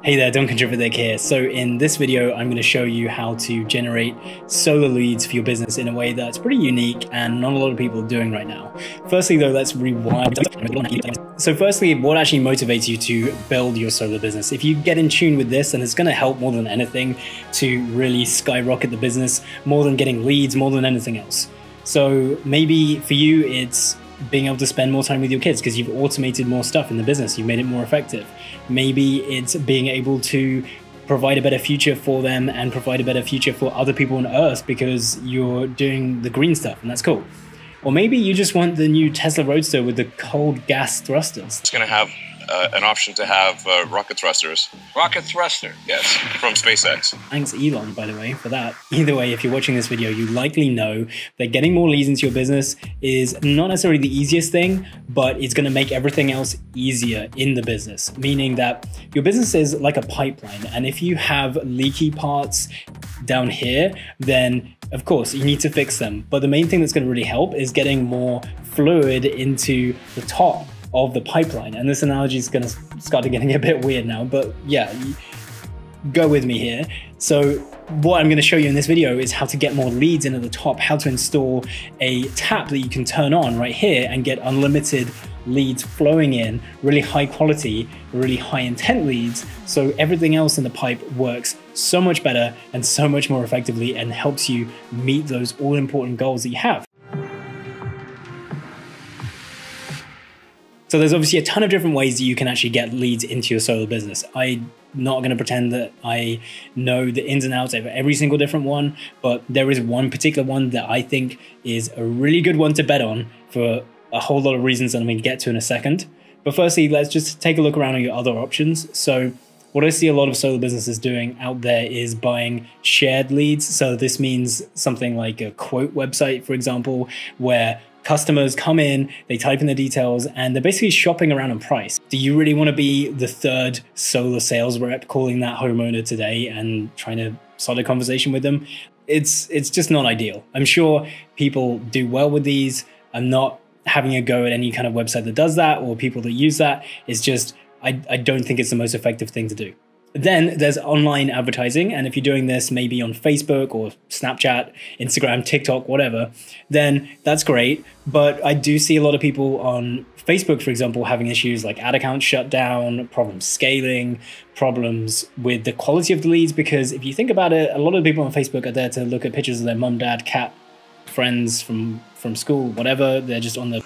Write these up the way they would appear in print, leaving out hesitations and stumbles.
Hey there, Don't Contribute Dick here. So in this video, I'm going to show you how to generate solar leads for your business in a way that's pretty unique and not a lot of people are doing right now. Firstly though, let's rewind. So firstly, what actually motivates you to build your solar business? If you get in tune with this, then it's going to help more than anything to really skyrocket the business, more than getting leads, more than anything else. So maybe for you, it's being able to spend more time with your kids because you've automated more stuff in the business, you've made it more effective. Maybe it's being able to provide a better future for them and provide a better future for other people on Earth because you're doing the green stuff and that's cool. Or maybe you just want the new Tesla Roadster with the cold gas thrusters. It's going to have an option to have rocket thrusters. Rocket thruster? Yes, from SpaceX. Thanks Elon, by the way, for that. Either way, if you're watching this video, you likely know that getting more leads into your business is not necessarily the easiest thing, but it's going to make everything else easier in the business. Meaning that your business is like a pipeline. And if you have leaky parts down here, then of course you need to fix them. But the main thing that's going to really help is getting more fluid into the top of the pipeline. And this analogy is going to start getting a bit weird now, but yeah, go with me here. So what I'm going to show you in this video is how to get more leads in at the top, how to install a tap that you can turn on right here and get unlimited leads flowing in, really high quality, really high intent leads. So everything else in the pipe works so much better and so much more effectively and helps you meet those all important goals that you have. So there's obviously a ton of different ways that you can actually get leads into your solar business. I'm not going to pretend that I know the ins and outs of every single different one, but there is one particular one that I think is a really good one to bet on for a whole lot of reasons that I'm going to get to in a second. But firstly, let's just take a look around at your other options. So what I see a lot of solar businesses doing out there is buying shared leads. So this means something like a quote website, for example, where customers come in, they type in the details, and they're basically shopping around on price. Do you really want to be the third solar sales rep calling that homeowner today and trying to start a conversation with them? It's just not ideal. I'm sure people do well with these. I'm not having a go at any kind of website that does that or people that use that. It's just, I don't think it's the most effective thing to do. Then there's online advertising. And if you're doing this maybe on Facebook or Snapchat, Instagram, TikTok, whatever, then that's great. But I do see a lot of people on Facebook, for example, having issues like ad accounts shut down, problems scaling, problems with the quality of the leads. Because if you think about it, a lot of people on Facebook are there to look at pictures of their mum, dad, cat, friends from school, whatever. They're just on the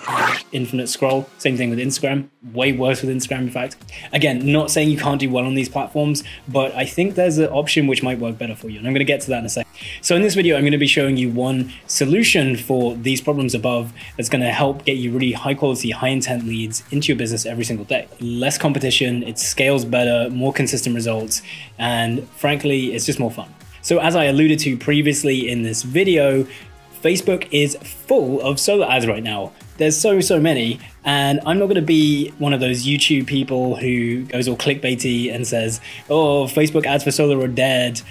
infinite scroll. Same thing with Instagram, way worse with Instagram, in fact. Again, not saying you can't do well on these platforms, but I think there's an option which might work better for you. And I'm going to get to that in a second. So in this video, I'm going to be showing you one solution for these problems above that's going to help get you really high quality, high intent leads into your business every single day. Less competition, it scales better, more consistent results, and frankly, it's just more fun. So as I alluded to previously in this video, Facebook is full of solar ads right now. There's so many, and I'm not going to be one of those YouTube people who goes all clickbaity and says, oh, Facebook ads for solar are dead.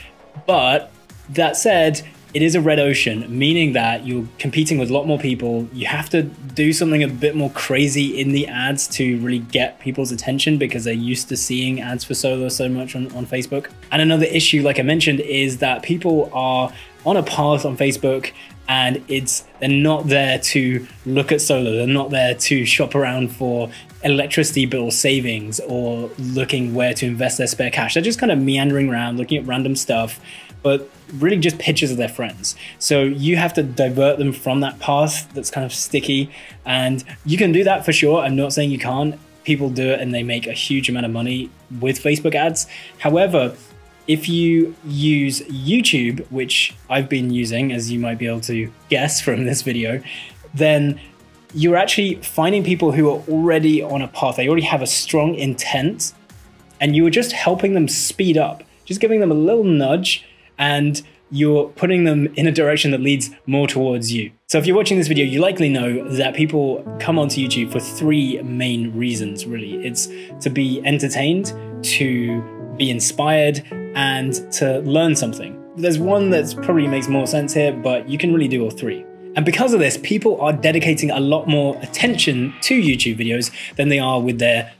But that said, it is a red ocean, meaning that you're competing with a lot more people. You have to do something a bit more crazy in the ads to really get people's attention because they're used to seeing ads for solar so much on Facebook. And another issue, like I mentioned, is that people are on a path on Facebook and they're not there to look at solar. They're not there to shop around for electricity bill savings or looking where to invest their spare cash. They're just kind of meandering around, looking at random stuff, but really just pictures of their friends. So you have to divert them from that path that's kind of sticky. And you can do that for sure. I'm not saying you can't. People do it and they make a huge amount of money with Facebook ads. However, if you use YouTube, which I've been using, as you might be able to guess from this video, then you're actually finding people who are already on a path. They already have a strong intent, and you are just helping them speed up, just giving them a little nudge, and you're putting them in a direction that leads more towards you. So if you're watching this video, you likely know that people come onto YouTube for three main reasons, really. It's to be entertained, to be inspired, and to learn something. There's one that probably makes more sense here, but you can really do all three. And because of this, people are dedicating a lot more attention to YouTube videos than they are with their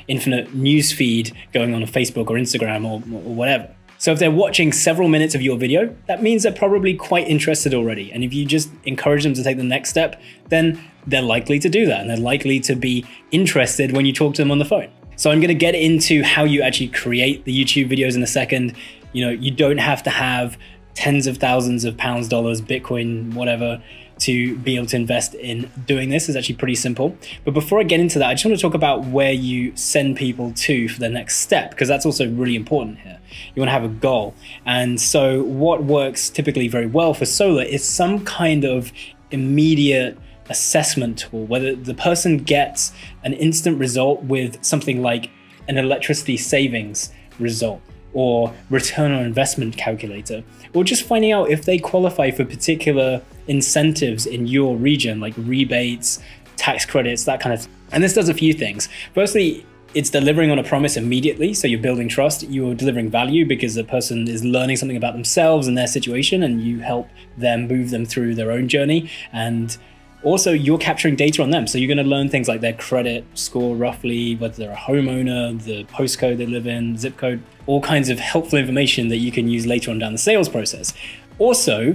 infinite news feed going on Facebook or Instagram or whatever. So if they're watching several minutes of your video, that means they're probably quite interested already. And if you just encourage them to take the next step, then they're likely to do that. And they're likely to be interested when you talk to them on the phone. So I'm going to get into how you actually create the YouTube videos in a second. You know, you don't have to have tens of thousands of pounds, dollars, Bitcoin, whatever, to be able to invest in doing this. Is actually pretty simple. But before I get into that, I just want to talk about where you send people to for the next step, because that's also really important here. You want to have a goal. And so what works typically very well for solar is some kind of immediate assessment tool, whether the person gets an instant result with something like an electricity savings result or return on investment calculator, or just finding out if they qualify for particular incentives in your region, like rebates, tax credits, that kind of thing. And this does a few things. Firstly, it's delivering on a promise immediately. So you're building trust, you're delivering value because the person is learning something about themselves and their situation, and you help them move them through their own journey. And also you're capturing data on them. So you're going to learn things like their credit score, roughly, whether they're a homeowner, the postcode they live in, zip code, all kinds of helpful information that you can use later on down the sales process. Also,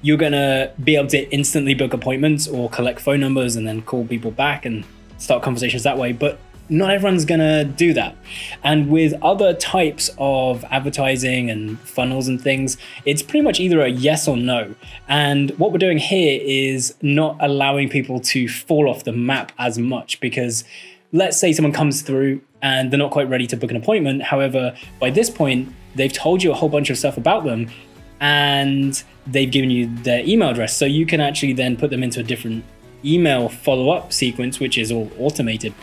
you're going to be able to instantly book appointments or collect phone numbers and then call people back and start conversations that way. But not everyone's gonna do that. And with other types of advertising and funnels and things, it's pretty much either a yes or no. And what we're doing here is not allowing people to fall off the map as much, because let's say someone comes through and they're not quite ready to book an appointment. However, by this point, they've told you a whole bunch of stuff about them and they've given you their email address. So you can actually then put them into a different email follow-up sequence, which is all automated.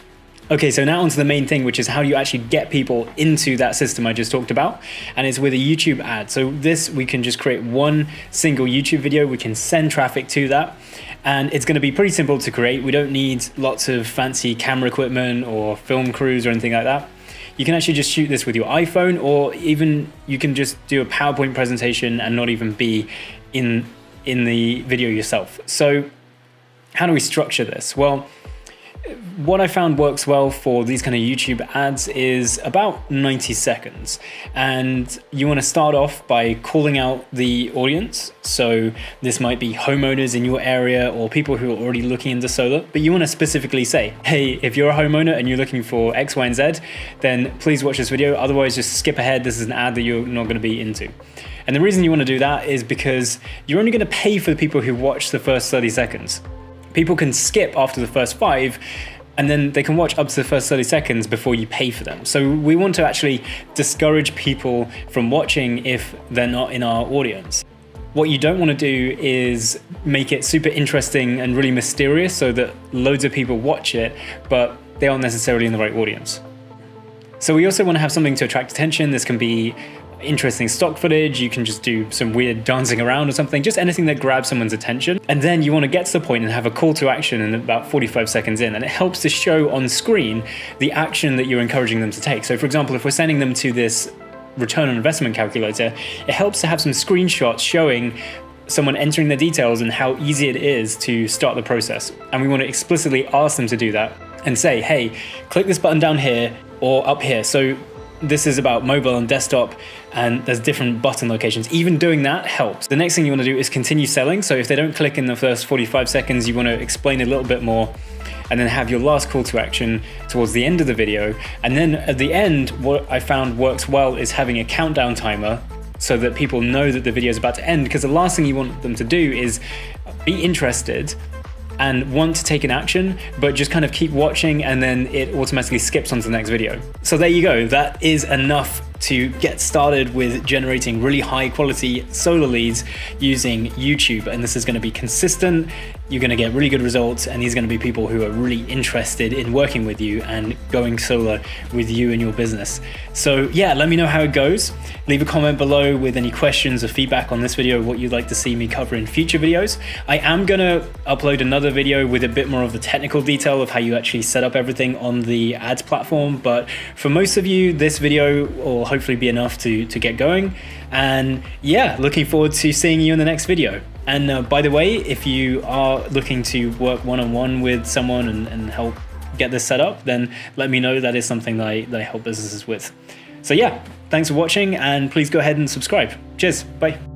Okay, so now onto the main thing, which is how you actually get people into that system I just talked about. And it's with a YouTube ad. So this, we can just create one single YouTube video. We can send traffic to that. And it's going to be pretty simple to create. We don't need lots of fancy camera equipment or film crews or anything like that. You can actually just shoot this with your iPhone, or even you can just do a PowerPoint presentation and not even be in the video yourself. So how do we structure this? Well, what I found works well for these kind of YouTube ads is about 90 seconds. And you want to start off by calling out the audience. So this might be homeowners in your area or people who are already looking into solar, but you want to specifically say, hey, if you're a homeowner and you're looking for X, Y, and Z, then please watch this video. Otherwise, just skip ahead. This is an ad that you're not going to be into. And the reason you want to do that is because you're only going to pay for the people who watch the first 30 seconds. People can skip after the first 5, and then they can watch up to the first 30 seconds before you pay for them. So we want to actually discourage people from watching if they're not in our audience. What you don't want to do is make it super interesting and really mysterious so that loads of people watch it, but they aren't necessarily in the right audience. So we also want to have something to attract attention. This can be interesting stock footage, you can just do some weird dancing around or something, just anything that grabs someone's attention. And then you want to get to the point and have a call to action in about 45 seconds in, and it helps to show on screen the action that you're encouraging them to take. So for example, if we're sending them to this return on investment calculator, it helps to have some screenshots showing someone entering the details and how easy it is to start the process. And we want to explicitly ask them to do that and say, hey, click this button down here or up here. So this is about mobile and desktop, and there's different button locations. Even doing that helps. The next thing you want to do is continue selling. So if they don't click in the first 45 seconds, you want to explain a little bit more and then have your last call to action towards the end of the video. And then at the end, what I found works well is having a countdown timer so that people know that the video is about to end, because the last thing you want them to do is be interested and want to take an action, but just kind of keep watching and then it automatically skips onto the next video. So there you go, that is enough to get started with generating really high quality solar leads using YouTube. And this is going to be consistent, you're going to get really good results, and these are going to be people who are really interested in working with you and going solar with you and your business. So yeah, let me know how it goes. Leave a comment below with any questions or feedback on this video, what you'd like to see me cover in future videos. I am going to upload another video with a bit more of the technical detail of how you actually set up everything on the ads platform. But for most of you, this video will hopefully be enough to get going. And yeah, looking forward to seeing you in the next video. And by the way, if you are looking to work one-on-one with someone and help get this set up, then let me know. That is something that I help businesses with. So yeah, thanks for watching, and please go ahead and subscribe. Cheers, bye.